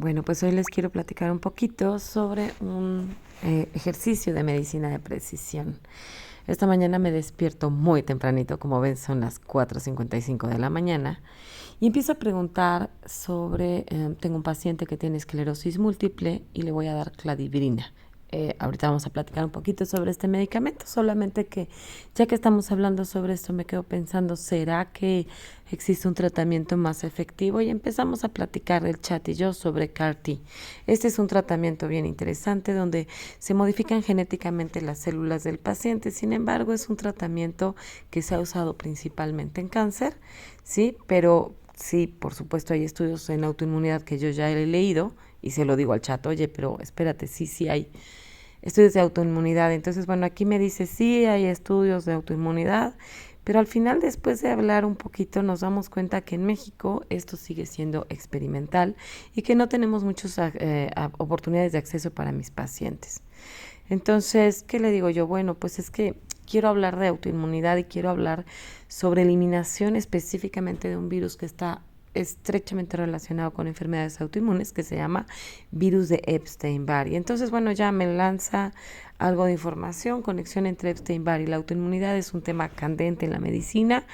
Bueno, pues hoy les quiero platicar un poquito sobre un ejercicio de medicina de precisión. Esta mañana me despierto muy tempranito, como ven son las 4:55 de la mañana, y empiezo a preguntar sobre, tengo un paciente que tiene esclerosis múltiple y le voy a dar cladivrina. Ahorita vamos a platicar un poquito sobre este medicamento, solamente que ya que estamos hablando sobre esto me quedo pensando, ¿será que existe un tratamiento más efectivo? Y empezamos a platicar el chat y yo sobre CAR-T. Este es un tratamiento bien interesante donde se modifican genéticamente las células del paciente, sin embargo es un tratamiento que se ha usado principalmente en cáncer, ¿sí? Pero sí, por supuesto hay estudios en autoinmunidad que yo ya he leído y se lo digo al chat, oye, pero espérate, sí hay estudios de autoinmunidad. Entonces, bueno, aquí me dice, sí, hay estudios de autoinmunidad, pero al final, después de hablar un poquito, nos damos cuenta que en México esto sigue siendo experimental y que no tenemos muchas oportunidades de acceso para mis pacientes. Entonces, ¿qué le digo yo? Bueno, pues es que quiero hablar de autoinmunidad y quiero hablar sobre eliminación específicamente de un virus que está estrechamente relacionado con enfermedades autoinmunes, que se llama virus de Epstein-Barr. Y entonces, bueno, ya me lanza algo de información. Conexión entre Epstein-Barr y la autoinmunidad es un tema candente en la medicina,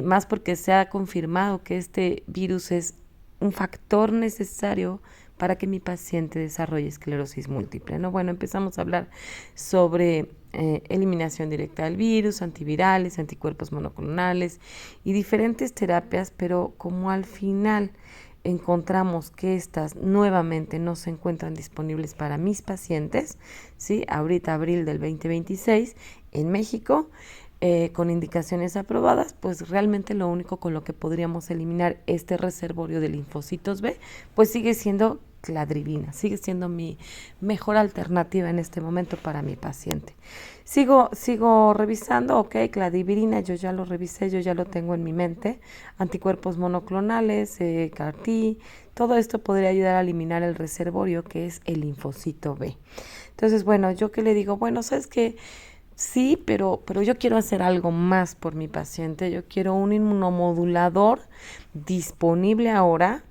más porque se ha confirmado que este virus es un factor necesario para que mi paciente desarrolle esclerosis múltiple, ¿no? Bueno, empezamos a hablar sobre eliminación directa del virus, antivirales, anticuerpos monoclonales y diferentes terapias, pero como al final encontramos que estas nuevamente no se encuentran disponibles para mis pacientes, ¿sí? Ahorita abril del 2026 en México, con indicaciones aprobadas, pues realmente lo único con lo que podríamos eliminar este reservorio de linfocitos B, pues sigue siendo cladribina, sigue siendo mi mejor alternativa en este momento para mi paciente. Sigo revisando, ok, cladivirina, yo ya lo revisé, yo ya lo tengo en mi mente, anticuerpos monoclonales, CAR-T, todo esto podría ayudar a eliminar el reservorio que es el linfocito B. Entonces, bueno, yo que le digo, bueno, ¿sabes qué? Sí, pero yo quiero hacer algo más por mi paciente. Yo quiero un inmunomodulador disponible ahora,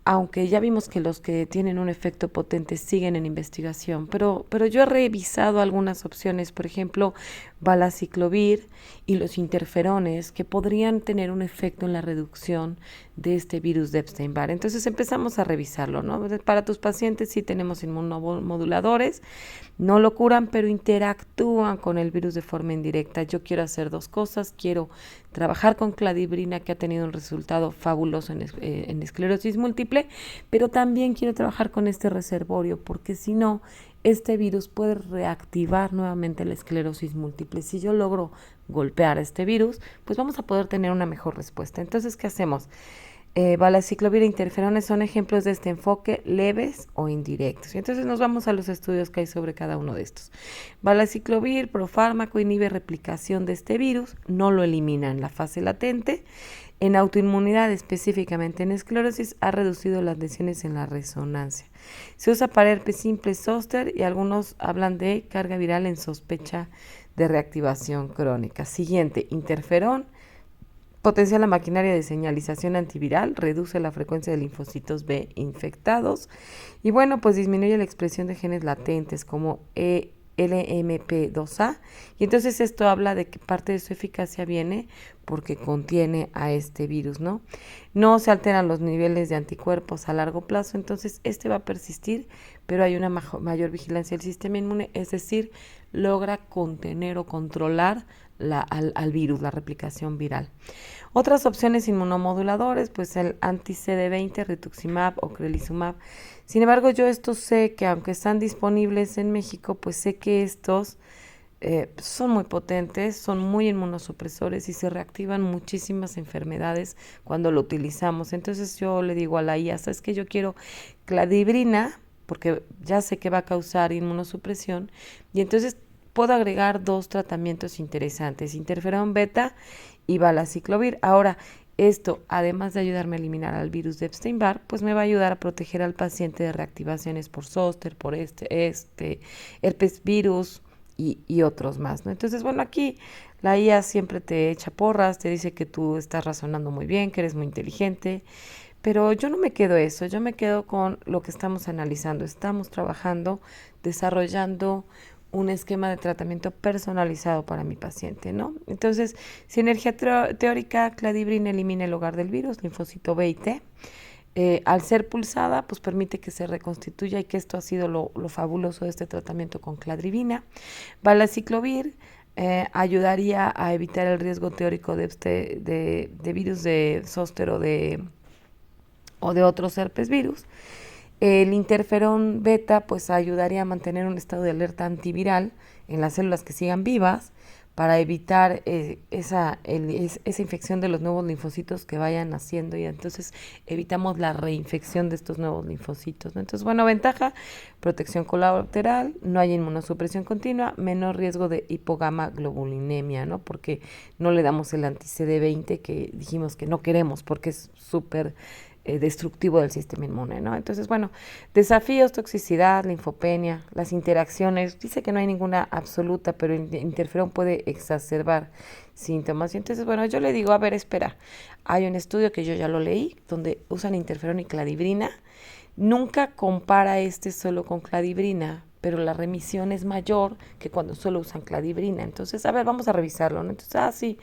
aunque ya vimos que los que tienen un efecto potente siguen en investigación, pero yo he revisado algunas opciones, por ejemplo, valaciclovir y los interferones que podrían tener un efecto en la reducción de este virus de Epstein-Barr. Entonces empezamos a revisarlo, ¿no? Para tus pacientes sí tenemos inmunomoduladores, no lo curan, pero interactúan con el virus de forma indirecta. Yo quiero hacer dos cosas, quiero trabajar con cladibrina, que ha tenido un resultado fabuloso en esclerosis múltiple, pero también quiero trabajar con este reservorio, porque si no, este virus puede reactivar nuevamente la esclerosis múltiple. Si yo logro golpear a este virus, pues vamos a poder tener una mejor respuesta. Entonces, ¿qué hacemos? Valaciclovir e interferones son ejemplos de este enfoque leves o indirectos. Y entonces nos vamos a los estudios que hay sobre cada uno de estos. Valaciclovir, profármaco, inhibe replicación de este virus, no lo elimina en la fase latente. En autoinmunidad, específicamente en esclerosis, ha reducido las lesiones en la resonancia. Se usa para herpes simple zóster y algunos hablan de carga viral en sospecha de reactivación crónica. Siguiente, interferón. Potencia la maquinaria de señalización antiviral, reduce la frecuencia de linfocitos B infectados y bueno, pues disminuye la expresión de genes latentes como LMP2A y entonces esto habla de que parte de su eficacia viene porque contiene a este virus, ¿no? No se alteran los niveles de anticuerpos a largo plazo, entonces este va a persistir, pero hay una mayor vigilancia del sistema inmune, es decir, logra contener o controlar al virus, la replicación viral. Otras opciones inmunomoduladores, pues el anti-CD20, rituximab o crelisumab. Sin embargo, yo estos sé que aunque están disponibles en México, pues sé que estos son muy potentes, son muy inmunosupresores y se reactivan muchísimas enfermedades cuando lo utilizamos. Entonces yo le digo a la IA, ¿sabes qué? Yo quiero cladibrina, porque ya sé que va a causar inmunosupresión, y entonces puedo agregar dos tratamientos interesantes, interferón beta y valaciclovir. Ahora, esto, además de ayudarme a eliminar al virus de Epstein-Barr, pues me va a ayudar a proteger al paciente de reactivaciones por zóster, por herpes virus y otros más, ¿no? Entonces, bueno, aquí la IA siempre te echa porras, te dice que tú estás razonando muy bien, que eres muy inteligente, Pero yo no me quedo eso, yo me quedo con lo que estamos analizando. Estamos trabajando, desarrollando un esquema de tratamiento personalizado para mi paciente, ¿no? Entonces, sinergia teórica, cladibrin elimina el hogar del virus, linfocito B y T. Al ser pulsada, pues permite que se reconstituya y que esto ha sido lo fabuloso de este tratamiento con cladribina. Valaciclovir ayudaría a evitar el riesgo teórico de virus de zóster o de otros herpes virus. El interferón beta pues ayudaría a mantener un estado de alerta antiviral en las células que sigan vivas para evitar esa infección de los nuevos linfocitos que vayan naciendo y entonces evitamos la reinfección de estos nuevos linfocitos, ¿no? Entonces, bueno, ventaja, protección colateral, no hay inmunosupresión continua, menor riesgo de hipogamaglobulinemia, ¿no? Porque no le damos el anti-CD20 que dijimos que no queremos porque es súper destructivo del sistema inmune, ¿no? Entonces, bueno, desafíos, toxicidad, linfopenia, las interacciones, dice que no hay ninguna absoluta, pero el interferón puede exacerbar síntomas. Y entonces, bueno, yo le digo, a ver, espera, hay un estudio que yo ya lo leí, donde usan interferón y cladibrina, nunca compara este solo con cladibrina, pero la remisión es mayor que cuando solo usan cladibrina. Entonces, a ver, vamos a revisarlo, ¿no? Entonces, sí,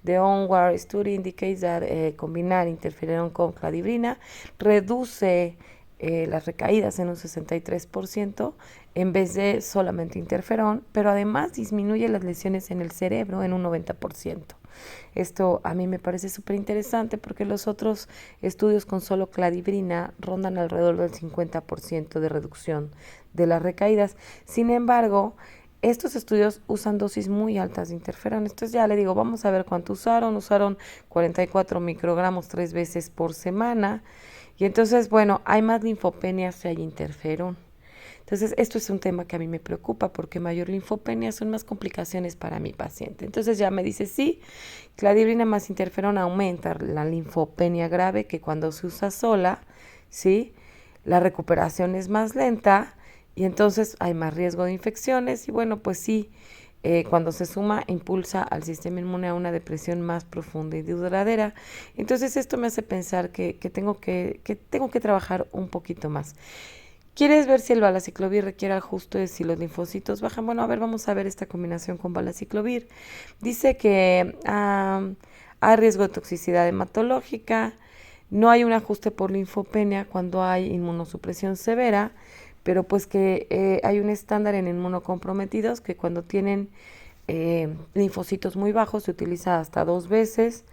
the onward study indicates that combinar interferón con cladibrina reduce las recaídas en un 63% en vez de solamente interferón, pero además disminuye las lesiones en el cerebro en un 90%. Esto a mí me parece súper interesante porque los otros estudios con solo cladibrina rondan alrededor del 50% de reducción de las recaídas. Sin embargo, estos estudios usan dosis muy altas de interferón. Entonces ya le digo, vamos a ver cuánto usaron. Usaron 44 microgramos 3 veces por semana. Y entonces, bueno, hay más linfopenia si hay interferón. Entonces, esto es un tema que a mí me preocupa porque mayor linfopenia son más complicaciones para mi paciente. Entonces ya me dice, sí, cladibrina más interferón aumenta la linfopenia grave que cuando se usa sola, ¿sí? La recuperación es más lenta y entonces hay más riesgo de infecciones y bueno, pues sí, cuando se suma impulsa al sistema inmune a una depresión más profunda y duradera. Entonces esto me hace pensar que tengo que trabajar un poquito más. ¿Quieres ver si el valaciclovir requiere ajuste si los linfocitos bajan? Bueno, a ver, vamos a ver esta combinación con valaciclovir. Dice que hay riesgo de toxicidad hematológica, no hay un ajuste por linfopenia cuando hay inmunosupresión severa, pero pues que hay un estándar en inmunocomprometidos que cuando tienen linfocitos muy bajos se utiliza hasta 2 veces.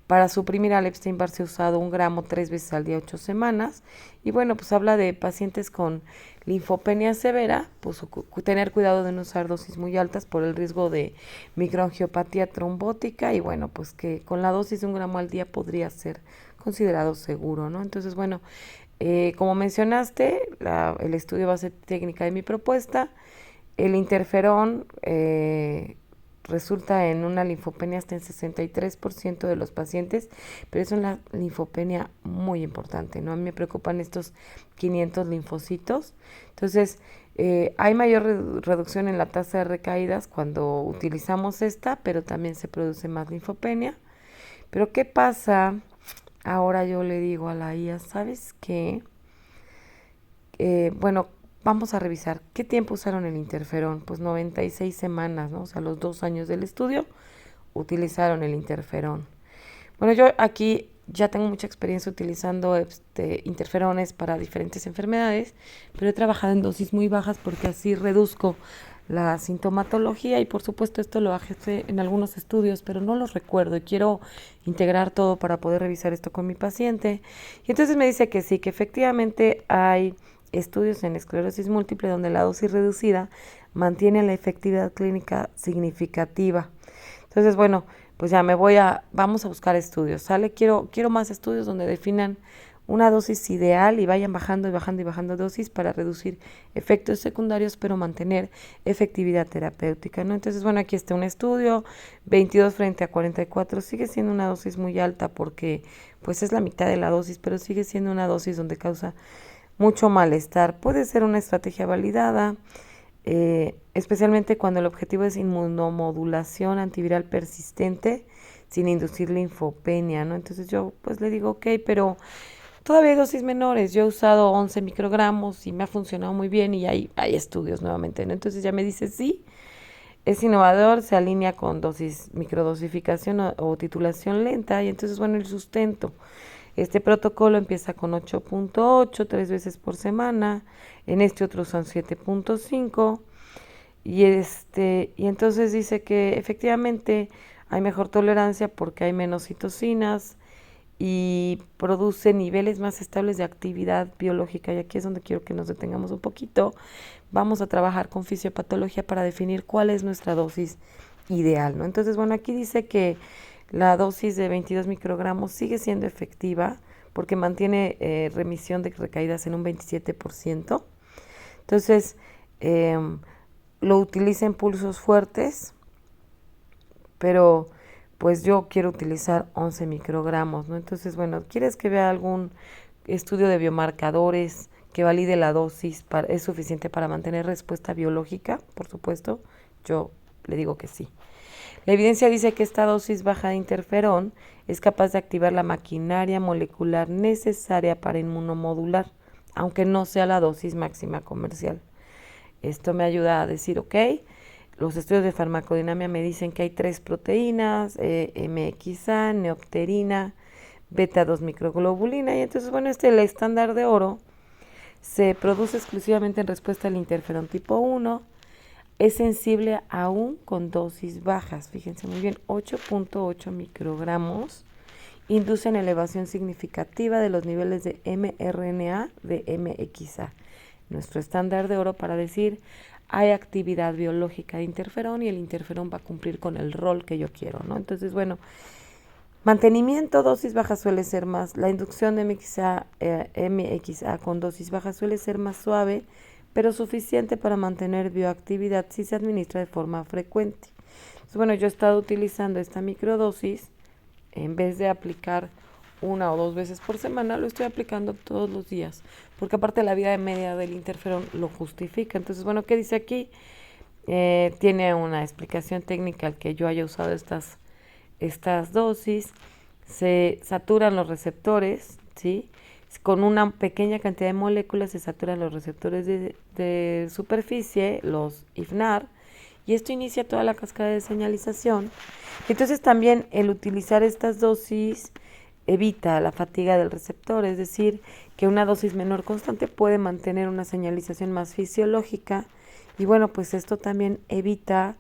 Para suprimir al Epstein-Barr se ha usado 1 gramo 3 veces al día, 8 semanas. Y bueno, pues habla de pacientes con linfopenia severa, pues tener cuidado de no usar dosis muy altas por el riesgo de microangiopatía trombótica. Y bueno, pues que con la dosis de 1 gramo al día podría ser considerado seguro, ¿no? Entonces, bueno, como mencionaste, el estudio va a ser técnica de mi propuesta. El interferón resulta en una linfopenia hasta en 63% de los pacientes, pero es una linfopenia muy importante, ¿no? A mí me preocupan estos 500 linfocitos. Entonces, hay mayor reducción en la tasa de recaídas cuando utilizamos esta, pero también se produce más linfopenia. Pero ¿qué pasa? Ahora yo le digo a la IA, ¿sabes qué? Bueno, vamos a revisar qué tiempo usaron el interferón. Pues 96 semanas, ¿no? O sea, los 2 años del estudio utilizaron el interferón. Bueno, yo aquí ya tengo mucha experiencia utilizando interferones para diferentes enfermedades, pero he trabajado en dosis muy bajas porque así reduzco la sintomatología y por supuesto esto lo hace en algunos estudios, pero no los recuerdo y quiero integrar todo para poder revisar esto con mi paciente. Y entonces me dice que sí, que efectivamente hay estudios en esclerosis múltiple donde la dosis reducida mantiene la efectividad clínica significativa. Entonces, bueno, pues ya vamos a buscar estudios, ¿sale? Quiero más estudios donde definan una dosis ideal y vayan bajando y bajando y bajando dosis para reducir efectos secundarios, pero mantener efectividad terapéutica, ¿no? Entonces, bueno, aquí está un estudio, 22 frente a 44, sigue siendo una dosis muy alta porque pues es la mitad de la dosis, pero sigue siendo una dosis donde causa mucho malestar. Puede ser una estrategia validada, especialmente cuando el objetivo es inmunomodulación antiviral persistente sin inducir linfopenia, ¿no? Entonces yo pues le digo, ok, pero Todavía hay dosis menores. Yo he usado 11 microgramos y me ha funcionado muy bien y hay estudios nuevamente, ¿no? Entonces ya me dice sí, es innovador, se alinea con dosis, microdosificación o titulación lenta y entonces, bueno, el sustento. Este protocolo empieza con 8.8, 3 veces por semana, en este otro son 7.5 y entonces dice que efectivamente hay mejor tolerancia porque hay menos citocinas y produce niveles más estables de actividad biológica. Y aquí es donde quiero que nos detengamos un poquito. Vamos a trabajar con fisiopatología para definir cuál es nuestra dosis ideal, ¿no? Entonces, bueno, aquí dice que la dosis de 22 microgramos sigue siendo efectiva porque mantiene remisión de recaídas en un 27%. Entonces, eh, lo utiliza en pulsos fuertes, pero pues yo quiero utilizar 11 microgramos, ¿no? Entonces, bueno, ¿quieres que vea algún estudio de biomarcadores que valide la dosis? ¿Es suficiente para mantener respuesta biológica? Por supuesto, yo le digo que sí. La evidencia dice que esta dosis baja de interferón es capaz de activar la maquinaria molecular necesaria para inmunomodular, aunque no sea la dosis máxima comercial. Esto me ayuda a decir, ok, los estudios de farmacodinamia me dicen que hay 3 proteínas, MXA, neopterina, beta-2 microglobulina, y entonces, bueno, el estándar de oro se produce exclusivamente en respuesta al interferón tipo 1, es sensible aún con dosis bajas, fíjense muy bien, 8.8 microgramos inducen elevación significativa de los niveles de mRNA de MXA, nuestro estándar de oro para decir hay actividad biológica de interferón y el interferón va a cumplir con el rol que yo quiero, ¿no? Entonces, bueno, mantenimiento, dosis baja suele ser más, la inducción de MXA con dosis baja suele ser más suave, pero suficiente para mantener bioactividad si se administra de forma frecuente. Entonces, bueno, yo he estado utilizando esta microdosis, en vez de aplicar 1 o 2 veces por semana, lo estoy aplicando todos los días, porque aparte la vida media del interferón lo justifica. Entonces, bueno, ¿qué dice aquí? Tiene una explicación técnica al que yo haya usado estas dosis. Se saturan los receptores, ¿sí? Con una pequeña cantidad de moléculas se saturan los receptores de superficie, los IFNAR, y esto inicia toda la cascada de señalización. Entonces también el utilizar estas dosis evita la fatiga del receptor, es decir, que una dosis menor constante puede mantener una señalización más fisiológica y bueno, pues esto también evita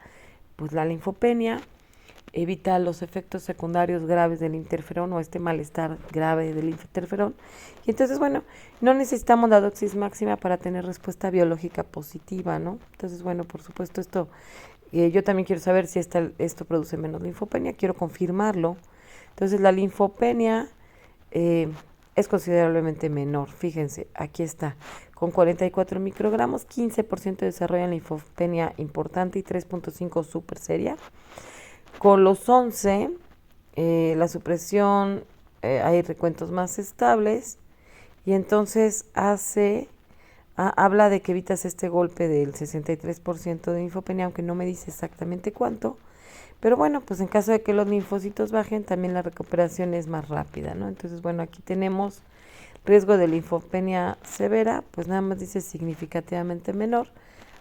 pues la linfopenia, evita los efectos secundarios graves del interferón o este malestar grave del interferón. Y entonces, bueno, no necesitamos la dosis máxima para tener respuesta biológica positiva, ¿no? Entonces, bueno, por supuesto, yo también quiero saber si esto produce menos linfopenia, quiero confirmarlo. Entonces, la linfopenia es considerablemente menor. Fíjense, aquí está, con 44 microgramos, 15% desarrollan linfopenia importante y 3.5 súper seria. Con los 11, la supresión, hay recuentos más estables y entonces habla de que evitas este golpe del 63% de linfopenia, aunque no me dice exactamente cuánto. Pero bueno, pues en caso de que los linfocitos bajen, también la recuperación es más rápida, ¿no? Entonces, bueno, aquí tenemos riesgo de linfopenia severa, pues nada más dice significativamente menor,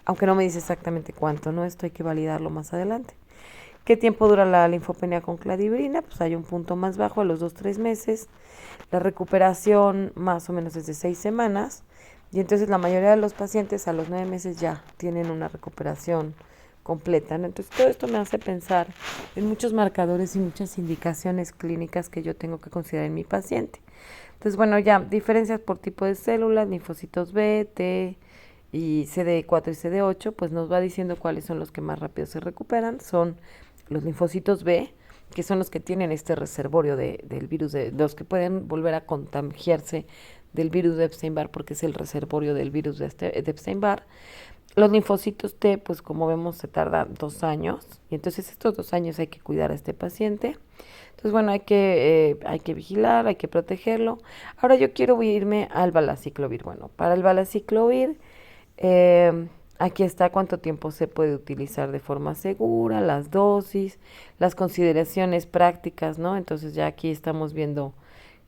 aunque no me dice exactamente cuánto, ¿no? Esto hay que validarlo más adelante. ¿Qué tiempo dura la linfopenia con cladibrina? Pues hay un punto más bajo a los 2-3 meses. La recuperación más o menos es de 6 semanas. Y entonces la mayoría de los pacientes a los 9 meses ya tienen una recuperación completa, ¿no? Entonces todo esto me hace pensar en muchos marcadores y muchas indicaciones clínicas que yo tengo que considerar en mi paciente. Entonces, bueno, ya diferencias por tipo de células, linfocitos B, T y CD4 y CD8, pues nos va diciendo cuáles son los que más rápido se recuperan. Son los linfocitos B, que son los que tienen este reservorio del virus, de los que pueden volver a contagiarse del virus de Epstein-Barr, porque es el reservorio del virus de Epstein-Barr. Los linfocitos T, pues como vemos, se tardan 2 años, y entonces estos 2 años hay que cuidar a este paciente. Entonces, bueno, hay que vigilar, hay que protegerlo. Ahora yo quiero irme al valaciclovir. Bueno, para el valaciclovir, aquí está cuánto tiempo se puede utilizar de forma segura, las dosis, las consideraciones prácticas, ¿no? Entonces ya aquí estamos viendo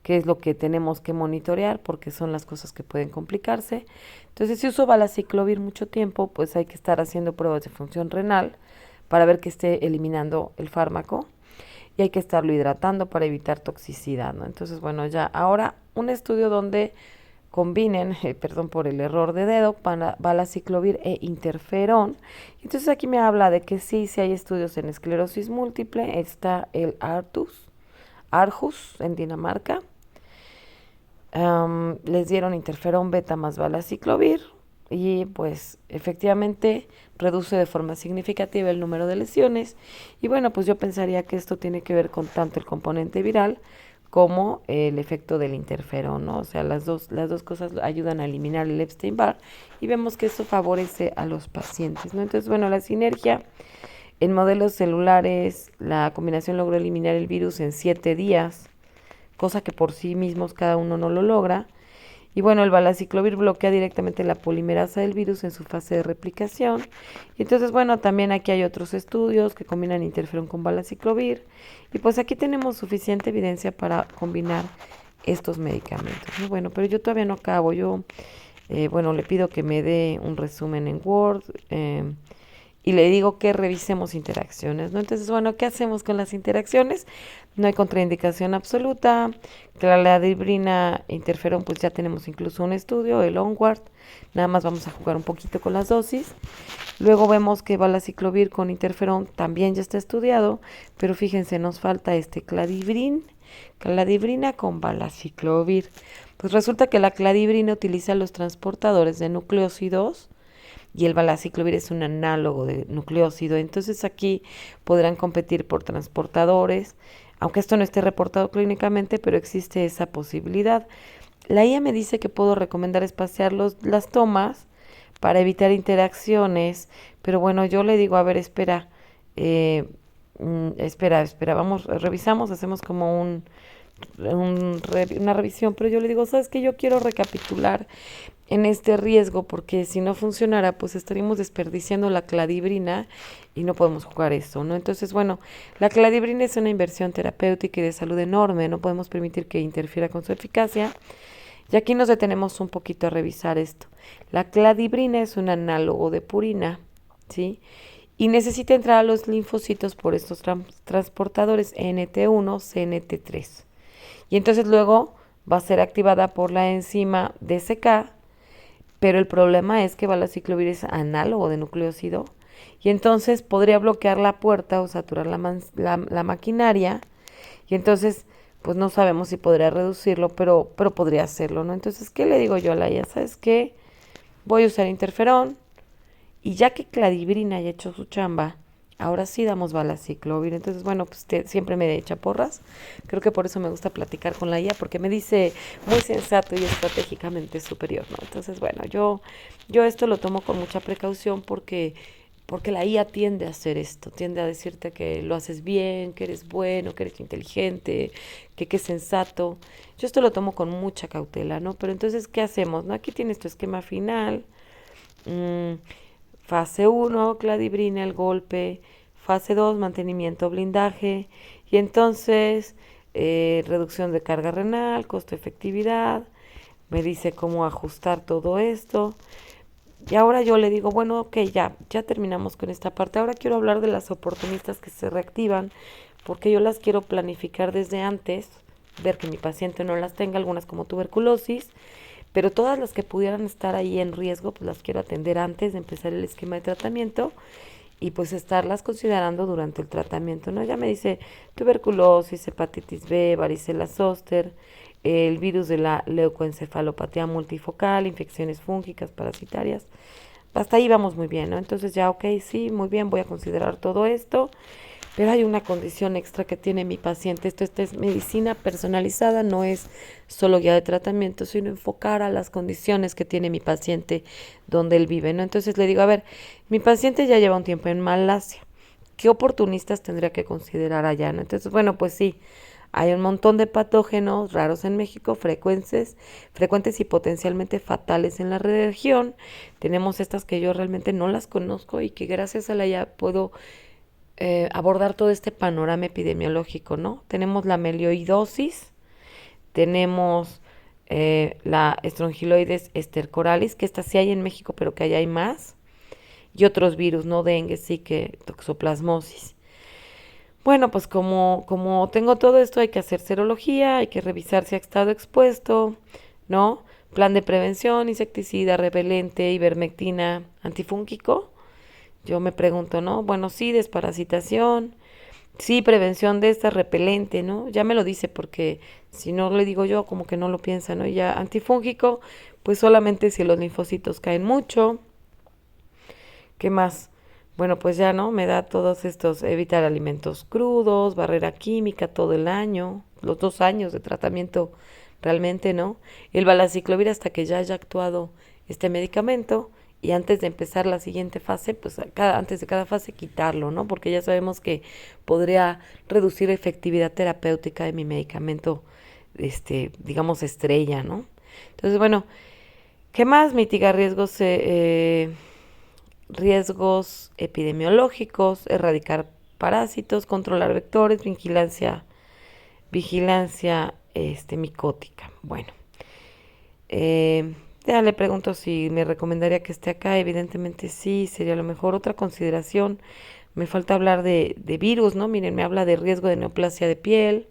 qué es lo que tenemos que monitorear, porque son las cosas que pueden complicarse. Entonces, si uso valaciclovir mucho tiempo, pues hay que estar haciendo pruebas de función renal para ver que esté eliminando el fármaco y hay que estarlo hidratando para evitar toxicidad, ¿no? Entonces, bueno, ya ahora un estudio donde combinen, perdón por el error de dedo, valaciclovir e interferón. Entonces aquí me habla de que sí hay estudios en esclerosis múltiple, está el Aarhus en Dinamarca. Les dieron interferón beta más valaciclovir y pues efectivamente reduce de forma significativa el número de lesiones y bueno, pues yo pensaría que esto tiene que ver con tanto el componente viral como el efecto del interferón, ¿no? O sea, las dos cosas ayudan a eliminar el Epstein-Barr y vemos que eso favorece a los pacientes, ¿no? Entonces, bueno, la sinergia en modelos celulares, la combinación logró eliminar el virus en 7 días, cosa que por sí mismos cada uno no lo logra. Y bueno, el valaciclovir bloquea directamente la polimerasa del virus en su fase de replicación. Y entonces, bueno, también aquí hay otros estudios que combinan interferón con valaciclovir. Y pues aquí tenemos suficiente evidencia para combinar estos medicamentos, ¿no? Bueno, pero yo todavía no acabo. Bueno, le pido que me dé un resumen en Word. Y le digo que revisemos interacciones, ¿no? Entonces, bueno, ¿qué hacemos con las interacciones? No hay contraindicación absoluta. Claribrina e interferón, pues ya tenemos incluso un estudio, el ONWARD. Nada más vamos a jugar un poquito con las dosis. Luego vemos que valaciclovir con interferón también ya está estudiado, pero fíjense, nos falta cladibrina con valaciclovir. Pues resulta que la cladibrina utiliza los transportadores de nucleósidos y el valaciclovir es un análogo de nucleósido. Entonces aquí podrán competir por transportadores, aunque esto no esté reportado clínicamente, pero existe esa posibilidad. La IA me dice que puedo recomendar espaciar las tomas para evitar interacciones, pero bueno, yo le digo, a ver, espera, vamos, revisamos, hacemos como una revisión, pero yo le digo, ¿sabes qué? Yo quiero recapitular en este riesgo, porque si no funcionara, pues estaríamos desperdiciando la cladibrina y no podemos jugar eso, ¿no? Entonces, bueno, la cladibrina es una inversión terapéutica y de salud enorme, no podemos permitir que interfiera con su eficacia. Y aquí nos detenemos un poquito a revisar esto. La cladibrina es un análogo de purina, ¿sí? Y necesita entrar a los linfocitos por estos transportadores NT1, CNT3. Y entonces luego va a ser activada por la enzima DSK, pero el problema es que valaciclovir es análogo de nucleósido y entonces podría bloquear la puerta o saturar la maquinaria y entonces pues no sabemos si podría reducirlo, pero podría hacerlo, ¿no? Entonces, ¿qué le digo yo a la IA? ¿Sabes qué? Voy a usar interferón y ya que cladibrina haya hecho su chamba, ahora sí damos valaciclovir. Entonces, bueno, pues siempre me echa porras. Creo que por eso me gusta platicar con la IA, porque me dice muy sensato y estratégicamente superior, ¿no? Entonces, bueno, yo esto lo tomo con mucha precaución porque la IA tiende a hacer esto, tiende a decirte que lo haces bien, que eres bueno, que eres inteligente, que es sensato. Yo esto lo tomo con mucha cautela, ¿no? Pero entonces, ¿qué hacemos? ¿No? Aquí tienes tu esquema final. Fase 1, cladibrina, el golpe. Fase 2, mantenimiento, blindaje. Y entonces, reducción de carga renal, costo-efectividad. Me dice cómo ajustar todo esto. Y ahora yo le digo, bueno, ok, ya terminamos con esta parte. Ahora quiero hablar de las oportunistas que se reactivan, porque yo las quiero planificar desde antes, ver que mi paciente no las tenga, algunas como tuberculosis, pero todas las que pudieran estar ahí en riesgo, pues las quiero atender antes de empezar el esquema de tratamiento y pues estarlas considerando durante el tratamiento, ¿no? Ya me dice tuberculosis, hepatitis B, varicela zóster, el virus de la leucoencefalopatía multifocal, infecciones fúngicas, parasitarias. Hasta ahí vamos muy bien, ¿no? Entonces ya, ok, sí, muy bien, voy a considerar todo esto, pero hay una condición extra que tiene mi paciente. Esta es medicina personalizada, no es solo guía de tratamiento, sino enfocar a las condiciones que tiene mi paciente donde él vive, ¿no? Entonces le digo, a ver, mi paciente ya lleva un tiempo en Malasia, ¿qué oportunistas tendría que considerar allá, ¿no? Entonces, bueno, pues sí, hay un montón de patógenos raros en México, frecuentes y potencialmente fatales en la región. Tenemos estas que yo realmente no las conozco y que gracias a la IA puedo abordar todo este panorama epidemiológico, ¿no? Tenemos la melioidosis, Tenemos la Strongyloides estercoralis, que esta sí hay en México, pero que allá hay más. Y otros virus, ¿no? Dengue, sí, que toxoplasmosis. Bueno, pues como tengo todo esto, hay que hacer serología, hay que revisar si ha estado expuesto, ¿no? Plan de prevención, insecticida, repelente, ivermectina, antifúngico. Yo me pregunto, ¿no? Bueno, sí, desparasitación, sí, prevención de esta, repelente, ¿no? Ya me lo dice porque si no le digo yo, como que no lo piensa, ¿no? Y ya antifúngico, pues solamente si los linfocitos caen mucho. ¿Qué más? Bueno, pues ya, ¿no? Me da todos estos, evitar alimentos crudos, barrera química todo el año, los 2 años de tratamiento realmente, ¿no? El valaciclovir hasta que ya haya actuado este medicamento y antes de empezar la siguiente fase, pues antes de cada fase quitarlo, ¿no? Porque ya sabemos que podría reducir la efectividad terapéutica de mi medicamento, digamos, estrella, ¿no? Entonces, bueno, ¿qué más? Mitigar riesgos epidemiológicos, erradicar parásitos, controlar vectores, vigilancia micótica. Bueno, eh, ya le pregunto si me recomendaría que esté acá. Evidentemente sí, sería lo mejor. Otra consideración, me falta hablar de virus, ¿no? Miren, me habla de riesgo de neoplasia de piel.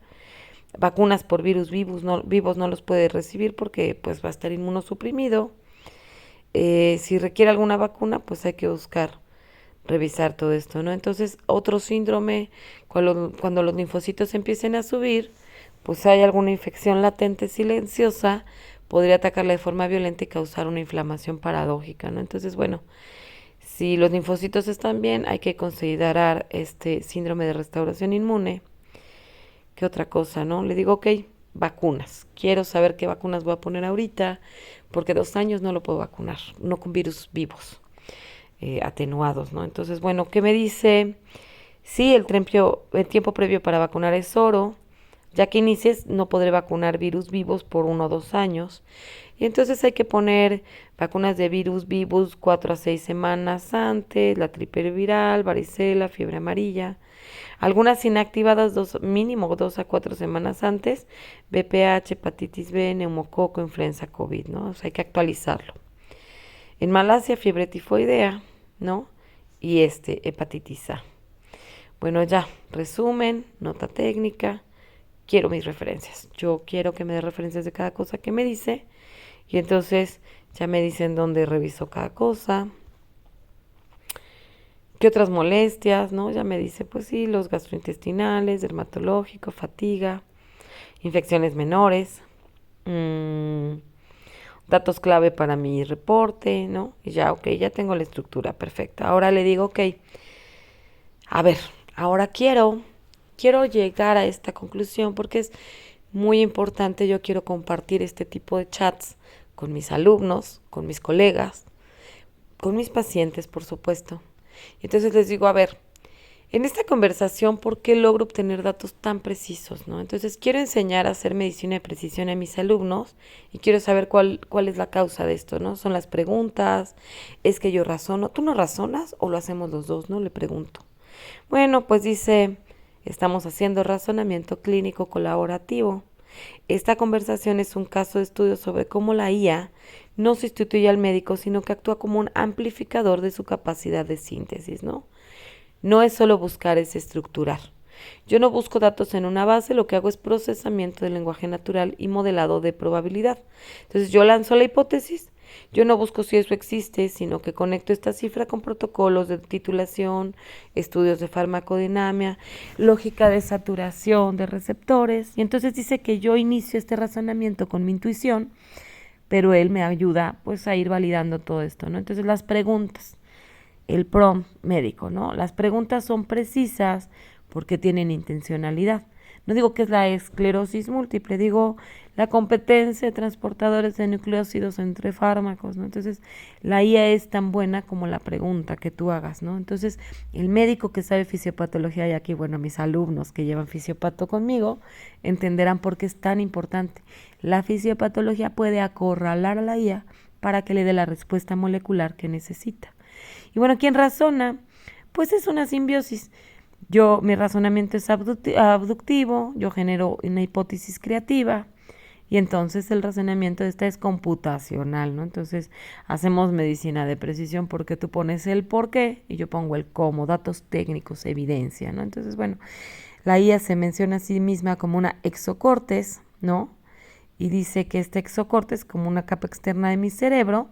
Vacunas por virus vivos no los puede recibir porque pues va a estar inmunosuprimido. Si requiere alguna vacuna, pues hay que buscar revisar todo esto, ¿no? Entonces, otro síndrome, cuando los linfocitos empiecen a subir, pues hay alguna infección latente silenciosa, podría atacarla de forma violenta y causar una inflamación paradójica, ¿no? Entonces, bueno, si los linfocitos están bien, hay que considerar este síndrome de restauración inmune. ¿Qué otra cosa, no? Le digo, ok, vacunas. Quiero saber qué vacunas voy a poner ahorita, porque 2 años no lo puedo vacunar, no con virus vivos, atenuados, ¿no? Entonces, bueno, ¿qué me dice? Sí, el tiempo previo para vacunar es oro. Ya que inicies, no podré vacunar virus vivos por 1 o 2 años. Y entonces hay que poner vacunas de virus vivos 4 a 6 semanas antes, la triple viral, varicela, fiebre amarilla. Algunas inactivadas mínimo 2 a 4 semanas antes, VPH, hepatitis B, neumococo, influenza COVID, ¿no? O sea, hay que actualizarlo. En Malasia, fiebre tifoidea, ¿no? Y hepatitis A. Bueno, ya, resumen, nota técnica. Quiero mis referencias. Yo quiero que me dé referencias de cada cosa que me dice. Y entonces ya me dicen dónde reviso cada cosa. ¿Qué otras molestias, no? Ya me dice, pues sí, los gastrointestinales, dermatológico, fatiga, infecciones menores, datos clave para mi reporte, ¿no? Y ya, ok, ya tengo la estructura perfecta. Ahora le digo, ok, a ver, ahora quiero llegar a esta conclusión porque es muy importante. Yo quiero compartir este tipo de chats con mis alumnos, con mis colegas, con mis pacientes, por supuesto. Y entonces les digo, a ver, en esta conversación, ¿por qué logro obtener datos tan precisos, no? Entonces quiero enseñar a hacer medicina de precisión a mis alumnos y quiero saber cuál es la causa de esto, ¿no? Son las preguntas, es que yo razono. ¿Tú no razonas o lo hacemos los dos, no? Le pregunto. Bueno, pues dice, estamos haciendo razonamiento clínico colaborativo. Esta conversación es un caso de estudio sobre cómo la IA no sustituye al médico, sino que actúa como un amplificador de su capacidad de síntesis, ¿no? No es solo buscar, es estructurar. Yo no busco datos en una base, lo que hago es procesamiento del lenguaje natural y modelado de probabilidad. Entonces yo lanzo la hipótesis, yo no busco si eso existe, sino que conecto esta cifra con protocolos de titulación, estudios de farmacodinamia, lógica de saturación de receptores. Y entonces dice que yo inicio este razonamiento con mi intuición, pero él me ayuda pues a ir validando todo esto, ¿no? Entonces las preguntas, el prompt médico, ¿no? Las preguntas son precisas porque tienen intencionalidad. No digo que es la esclerosis múltiple, digo la competencia de transportadores de nucleócidos entre fármacos, ¿no? Entonces, la IA es tan buena como la pregunta que tú hagas, ¿no? Entonces, el médico que sabe fisiopatología, y aquí, bueno, mis alumnos que llevan fisiopato conmigo, entenderán por qué es tan importante. La fisiopatología puede acorralar a la IA para que le dé la respuesta molecular que necesita. Y bueno, ¿quién razona? Pues es una simbiosis. Mi razonamiento es abductivo, yo genero una hipótesis creativa Y entonces el razonamiento de esta es computacional, ¿no? Entonces hacemos medicina de precisión porque tú pones el por qué y yo pongo el cómo, datos técnicos, evidencia, ¿no? Entonces, bueno, la IA se menciona a sí misma como una exocortes, ¿no? Y dice que este exocortes es como una capa externa de mi cerebro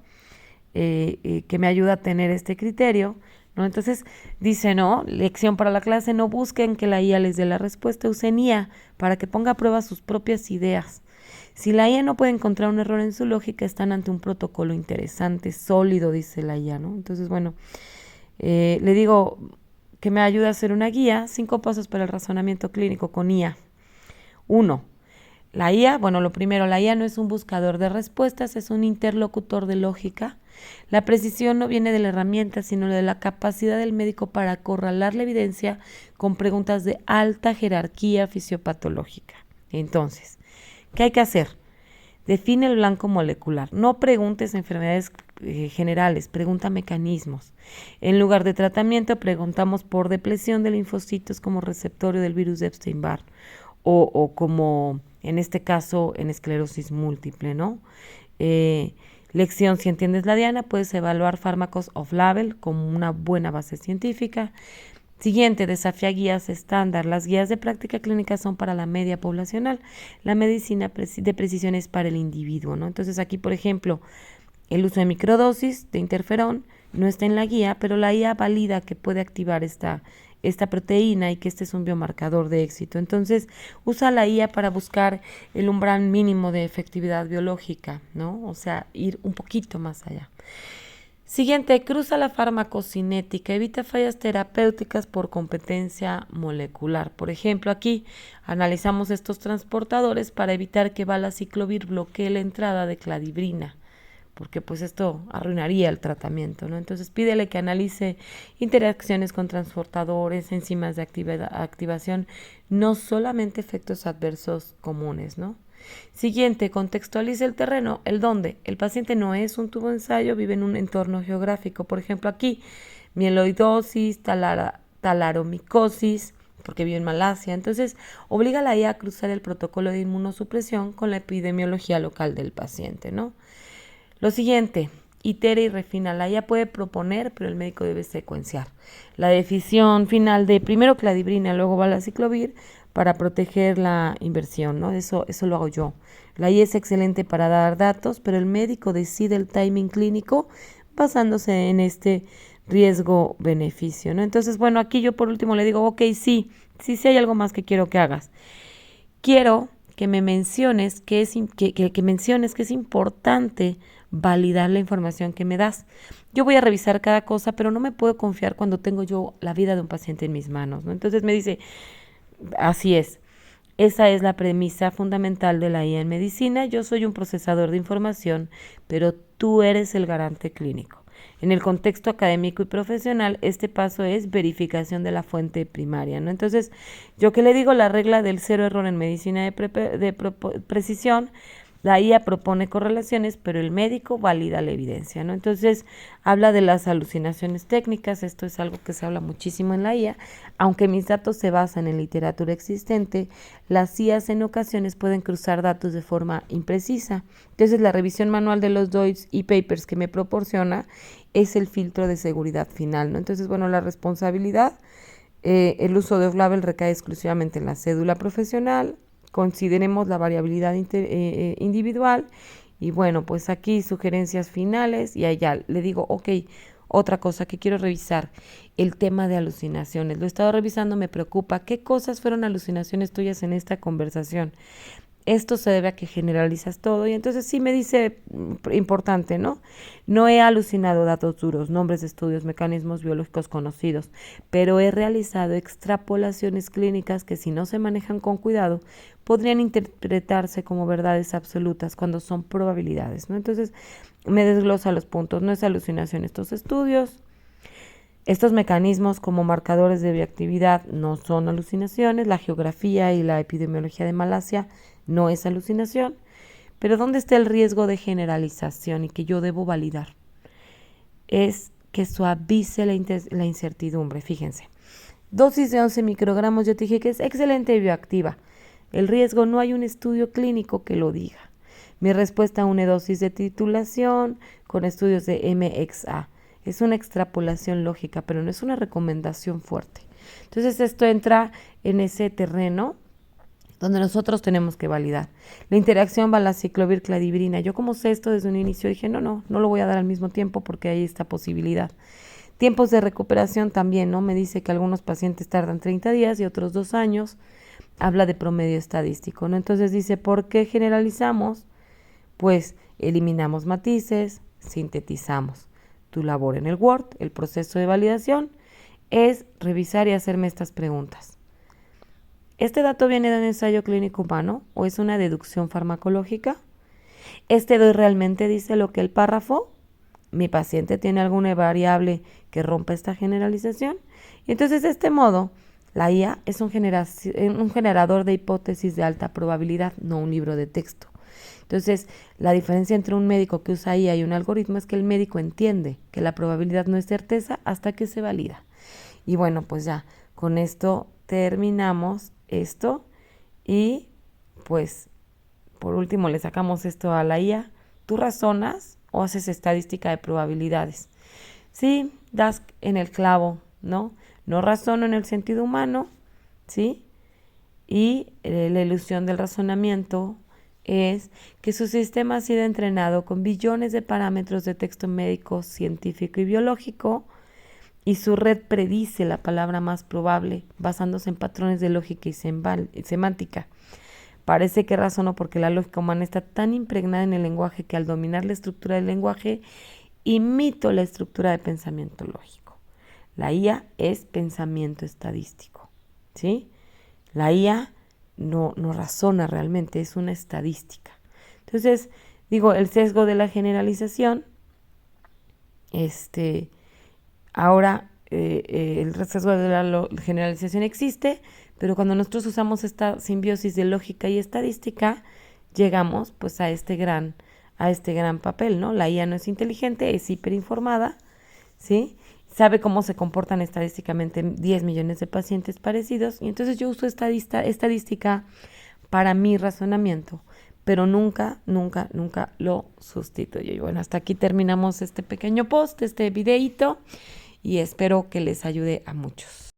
que me ayuda a tener este criterio, ¿no? Entonces dice, no, lección para la clase, no busquen que la IA les dé la respuesta, usen IA para que ponga a prueba sus propias ideas. Si la IA no puede encontrar un error en su lógica, están ante un protocolo interesante, sólido, dice la IA, ¿no? Entonces, bueno, le digo que me ayuda a hacer una guía, 5 pasos para el razonamiento clínico con IA. 1. La IA, bueno, lo primero, la IA no es un buscador de respuestas, es un interlocutor de lógica. La precisión no viene de la herramienta, sino de la capacidad del médico para acorralar la evidencia con preguntas de alta jerarquía fisiopatológica. Entonces, ¿qué hay que hacer? Define el blanco molecular. No preguntes enfermedades generales, pregunta mecanismos. En lugar de tratamiento, preguntamos por depresión de linfocitos como receptorio del virus de Epstein-Barr o como en este caso en esclerosis múltiple, ¿no? Lección, si entiendes la diana, puedes evaluar fármacos off-label como una buena base científica. Siguiente, desafía guías estándar. Las guías de práctica clínica son para la media poblacional. La medicina de precisión es para el individuo, ¿no? Entonces aquí, por ejemplo, el uso de microdosis de interferón no está en la guía, pero la IA valida que puede activar esta proteína y que este es un biomarcador de éxito. Entonces, usa la IA para buscar el umbral mínimo de efectividad biológica, ¿no? O sea, ir un poquito más allá. Siguiente, cruza la farmacocinética, evita fallas terapéuticas por competencia molecular. Por ejemplo, aquí analizamos estos transportadores para evitar que valaciclovir bloquee la entrada de cladibrina, porque pues esto arruinaría el tratamiento, ¿no? Entonces pídele que analice interacciones con transportadores, enzimas de activación, no solamente efectos adversos comunes, ¿no? Siguiente, contextualiza el terreno, el dónde. El paciente no es un tubo de ensayo, vive en un entorno geográfico. Por ejemplo, aquí, mieloidosis, talaromicosis, porque vive en Malasia. Entonces, obliga a la IA a cruzar el protocolo de inmunosupresión con la epidemiología local del paciente, ¿no? Lo siguiente, itera y refina. La IA puede proponer, pero el médico debe secuenciar. La decisión final de primero cladibrina, luego valaciclovir, para proteger la inversión, ¿no? Eso lo hago yo. La IA es excelente para dar datos, pero el médico decide el timing clínico basándose en este riesgo-beneficio, ¿no? Entonces, bueno, aquí yo por último le digo, ok, sí hay algo más que quiero que hagas. Quiero que me menciones que menciones que es importante validar la información que me das. Yo voy a revisar cada cosa, pero no me puedo confiar cuando tengo yo la vida de un paciente en mis manos, ¿no? Entonces me dice, así es. Esa es la premisa fundamental de la IA en medicina. Yo soy un procesador de información, pero tú eres el garante clínico. En el contexto académico y profesional, este paso es verificación de la fuente primaria, ¿no? Entonces, yo que le digo la regla del 0 error en medicina de precisión, la IA propone correlaciones, pero el médico valida la evidencia, ¿no? Entonces, habla de las alucinaciones técnicas, esto es algo que se habla muchísimo en la IA, aunque mis datos se basan en literatura existente, las IAs en ocasiones pueden cruzar datos de forma imprecisa. Entonces, la revisión manual de los DOIs y papers que me proporciona es el filtro de seguridad final, ¿no? Entonces, bueno, la responsabilidad, el uso de off-label recae exclusivamente en la cédula profesional. Consideremos la variabilidad individual y bueno, pues aquí sugerencias finales y allá le digo, ok, otra cosa que quiero revisar, el tema de alucinaciones. Lo he estado revisando, me preocupa. ¿Qué cosas fueron alucinaciones tuyas en esta conversación? Esto se debe a que generalizas todo y entonces sí me dice importante, ¿no? No he alucinado datos duros, nombres de estudios, mecanismos biológicos conocidos, pero he realizado extrapolaciones clínicas que si no se manejan con cuidado podrían interpretarse como verdades absolutas cuando son probabilidades, ¿no? Entonces me desglosa los puntos, no es alucinación estos estudios. Estos mecanismos como marcadores de bioactividad no son alucinaciones, la geografía y la epidemiología de Malasia no es alucinación, pero ¿dónde está el riesgo de generalización y que yo debo validar? Es que suavice la incertidumbre, fíjense. Dosis de 11 microgramos, yo te dije que es excelente bioactiva. El riesgo no hay un estudio clínico que lo diga. Mi respuesta a una dosis de titulación con estudios de MXA. Es una extrapolación lógica, pero no es una recomendación fuerte. Entonces esto entra en ese terreno donde nosotros tenemos que validar. La interacción valaciclovir cladivirina. Yo como sé esto desde un inicio dije, no lo voy a dar al mismo tiempo porque hay esta posibilidad. Tiempos de recuperación también, ¿no? Me dice que algunos pacientes tardan 30 días y otros 2 años. Habla de promedio estadístico, ¿no? Entonces dice, ¿por qué generalizamos? Pues eliminamos matices, sintetizamos. Tu labor en el Word, el proceso de validación, es revisar y hacerme estas preguntas. ¿Este dato viene de un ensayo clínico humano o es una deducción farmacológica? ¿Este doy realmente dice lo que el párrafo? ¿Mi paciente tiene alguna variable que rompa esta generalización? Y entonces, de este modo, la IA es un generador de hipótesis de alta probabilidad, no un libro de texto. Entonces, la diferencia entre un médico que usa IA y un algoritmo es que el médico entiende que la probabilidad no es certeza hasta que se valida. Y bueno, pues ya, con esto terminamos esto y pues por último le sacamos esto a la IA. ¿Tú razonas o haces estadística de probabilidades? Sí, das en el clavo, ¿no? No razono en el sentido humano, ¿sí? Y la ilusión del razonamiento es que su sistema ha sido entrenado con billones de parámetros de texto médico, científico y biológico, y su red predice la palabra más probable basándose en patrones de lógica y semántica. Parece que razono porque la lógica humana está tan impregnada en el lenguaje que al dominar la estructura del lenguaje imito la estructura de pensamiento lógico. La IA es pensamiento estadístico, ¿sí? La IA no razona realmente, es una estadística. Entonces, digo, el sesgo de la generalización, ahora el sesgo de la generalización existe, pero cuando nosotros usamos esta simbiosis de lógica y estadística, llegamos pues a este gran papel, ¿no? La IA no es inteligente, es hiperinformada, ¿sí? Sabe cómo se comportan estadísticamente 10 millones de pacientes parecidos, y entonces yo uso estadística para mi razonamiento, pero nunca lo sustituyo. Y bueno, hasta aquí terminamos este pequeño post, este videíto, y espero que les ayude a muchos.